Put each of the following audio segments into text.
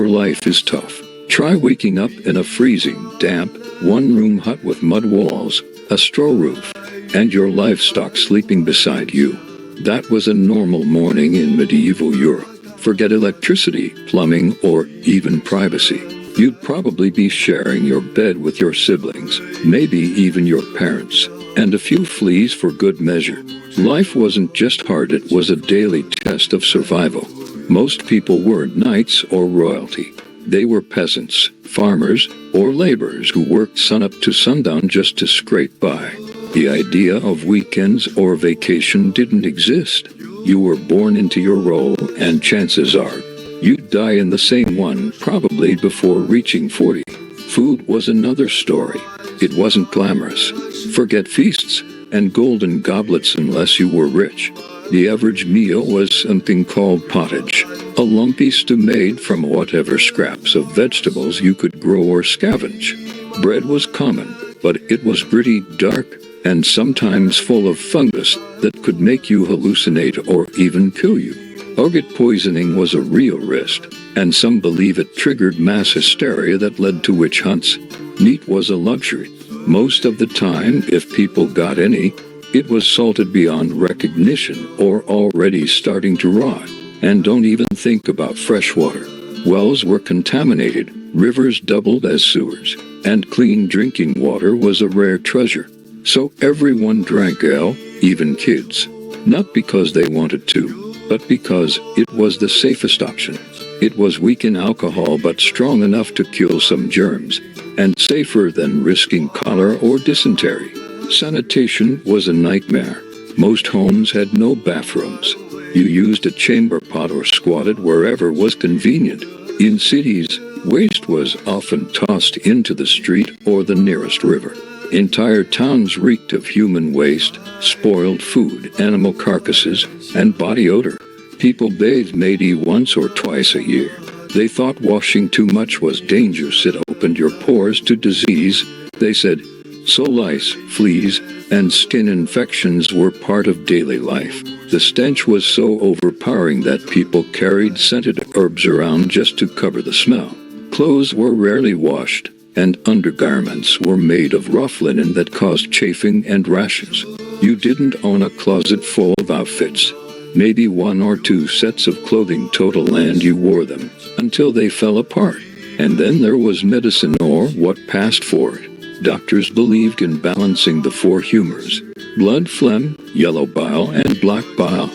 life is tough. Try waking up in a freezing, damp, one-room hut with mud walls, a straw roof, and your livestock sleeping beside you. That was a normal morning in medieval Europe. Forget electricity, plumbing, or even privacy. You'd probably be sharing your bed with your siblings, maybe even your parents, and a few fleas for good measure. Life wasn't just hard, it was a daily test of survival. Most people weren't knights or royalty. They were peasants, farmers, or laborers who worked sunup to sundown just to scrape by. The idea of weekends or vacation didn't exist. You were born into your role, and chances are, you'd die in the same one, probably before reaching 40. Food was another story. It wasn't glamorous. Forget feasts and golden goblets unless you were rich. The average meal was something called pottage, a lumpy stew made from whatever scraps of vegetables you could grow or scavenge. Bread was common, but it was gritty, dark, and sometimes full of fungus that could make you hallucinate or even kill you. Target poisoning was a real risk, and some believe it triggered mass hysteria that led to witch hunts. Meat was a luxury. Most of the time, if people got any, it was salted beyond recognition or already starting to rot. And don't even think about fresh water. Wells were contaminated, rivers doubled as sewers, and clean drinking water was a rare treasure. So everyone drank ale, even kids. Not because they wanted to, but because it was the safest option. It was weak in alcohol but strong enough to kill some germs, and safer than risking cholera or dysentery. Sanitation was a nightmare. Most homes had no bathrooms. You used a chamber pot or squatted wherever was convenient. In cities, waste was often tossed into the street or the nearest river. Entire towns reeked of human waste, spoiled food, animal carcasses, and body odor. People bathed maybe once or twice a year. They thought washing too much was dangerous. It opened your pores to disease, they said. So lice, fleas, and skin infections were part of daily life. The stench was so overpowering that people carried scented herbs around just to cover the smell. Clothes were rarely washed, and undergarments were made of rough linen that caused chafing and rashes. You didn't own a closet full of outfits. Maybe one or two sets of clothing total, and you wore them until they fell apart. And then there was medicine, or what passed for it. Doctors believed in balancing the four humors: blood, phlegm, yellow bile, and black bile.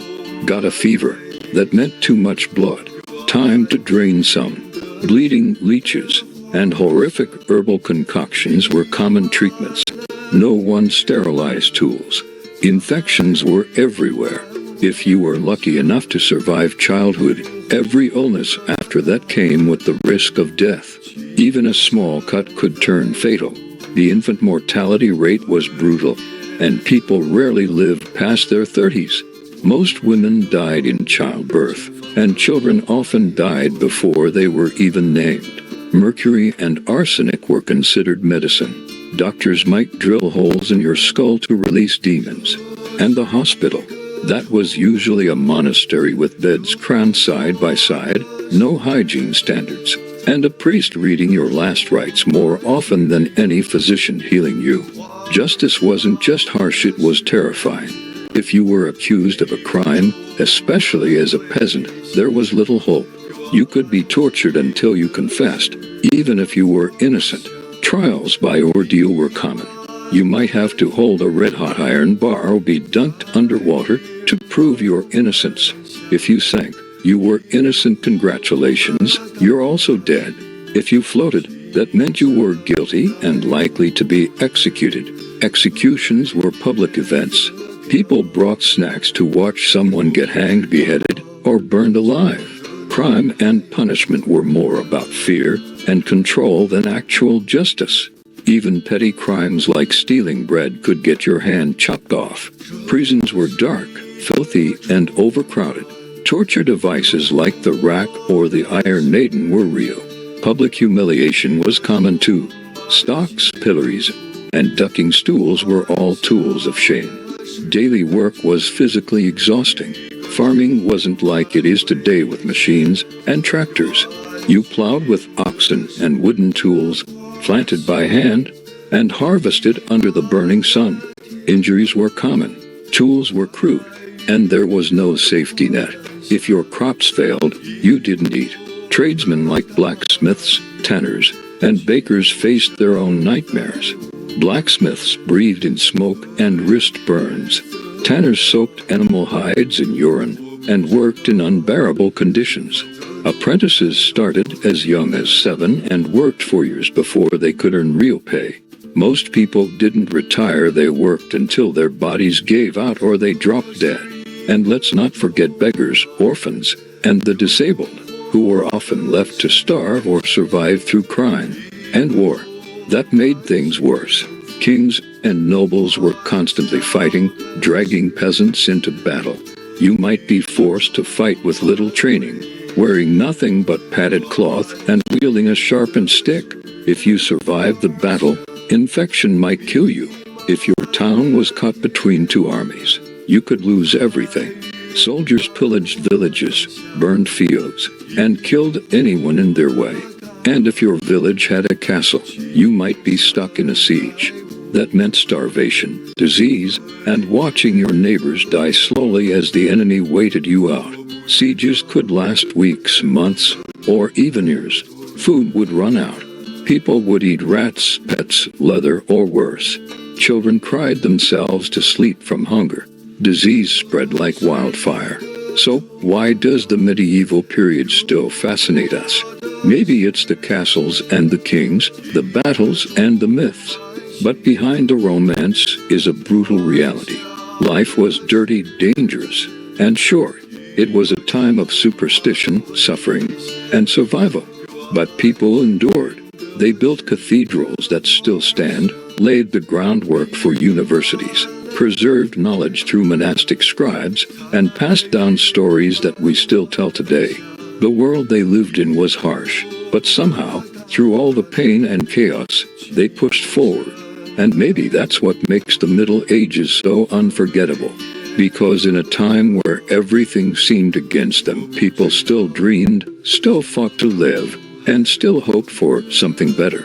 Got a fever? That meant too much blood. Time to drain some. Bleeding, leeches, and horrific herbal concoctions were common treatments. No one sterilized tools. Infections were everywhere. If you were lucky enough to survive childhood, every illness after that came with the risk of death. Even a small cut could turn fatal. The infant mortality rate was brutal, and people rarely lived past their 30s. Most women died in childbirth, and children often died before they were even named. Mercury and arsenic were considered medicine. Doctors might drill holes in your skull to release demons. And the hospital. That was usually a monastery with beds crammed side by side, no hygiene standards, and a priest reading your last rites more often than any physician healing you. Justice wasn't just harsh, it was terrifying. If you were accused of a crime, especially as a peasant, there was little hope. You could be tortured until you confessed, even if you were innocent. Trials by ordeal were common. You might have to hold a red-hot iron bar or be dunked underwater to prove your innocence. If you sank, you were innocent. Congratulations, you're also dead. If you floated, that meant you were guilty and likely to be executed. Executions were public events. People brought snacks to watch someone get hanged, beheaded, or burned alive. Crime and punishment were more about fear and control than actual justice. Even petty crimes like stealing bread could get your hand chopped off. Prisons were dark, filthy, and overcrowded. Torture devices like the rack or the Iron Maiden were real. Public humiliation was common too. Stocks, pillories, and ducking stools were all tools of shame. Daily work was physically exhausting. Farming wasn't like it is today with machines and tractors. You plowed with oxen and wooden tools, planted by hand, and harvested under the burning sun. Injuries were common, tools were crude, and there was no safety net. If your crops failed, you didn't eat. Tradesmen like blacksmiths, tanners, and bakers faced their own nightmares. Blacksmiths breathed in smoke and wrist burns. Tanners soaked animal hides in urine and worked in unbearable conditions. Apprentices started as young as 7 and worked for years before they could earn real pay. Most people didn't retire, they worked until their bodies gave out or they dropped dead. And let's not forget beggars, orphans, and the disabled, who were often left to starve or survive through crime and war. That made things worse. Kings and nobles were constantly fighting, dragging peasants into battle. You might be forced to fight with little training, wearing nothing but padded cloth and wielding a sharpened stick. If you survived the battle, infection might kill you. If your town was caught between two armies, you could lose everything. Soldiers pillaged villages, burned fields, and killed anyone in their way. And if your village had a castle, you might be stuck in a siege. That meant starvation, disease, and watching your neighbors die slowly as the enemy waited you out. Sieges could last weeks, months, or even years. Food would run out. People would eat rats, pets, leather, or worse. Children cried themselves to sleep from hunger. Disease spread like wildfire. So, why does the medieval period still fascinate us? Maybe it's the castles and the kings, the battles and the myths. But behind the romance is a brutal reality. Life was dirty, dangerous, and short. It was a time of superstition, suffering, and survival. But people endured. They built cathedrals that still stand, laid the groundwork for universities, preserved knowledge through monastic scribes, and passed down stories that we still tell today. The world they lived in was harsh, but somehow, through all the pain and chaos, they pushed forward. And maybe that's what makes the Middle Ages so unforgettable. Because in a time where everything seemed against them, people still dreamed, still fought to live, and still hoped for something better.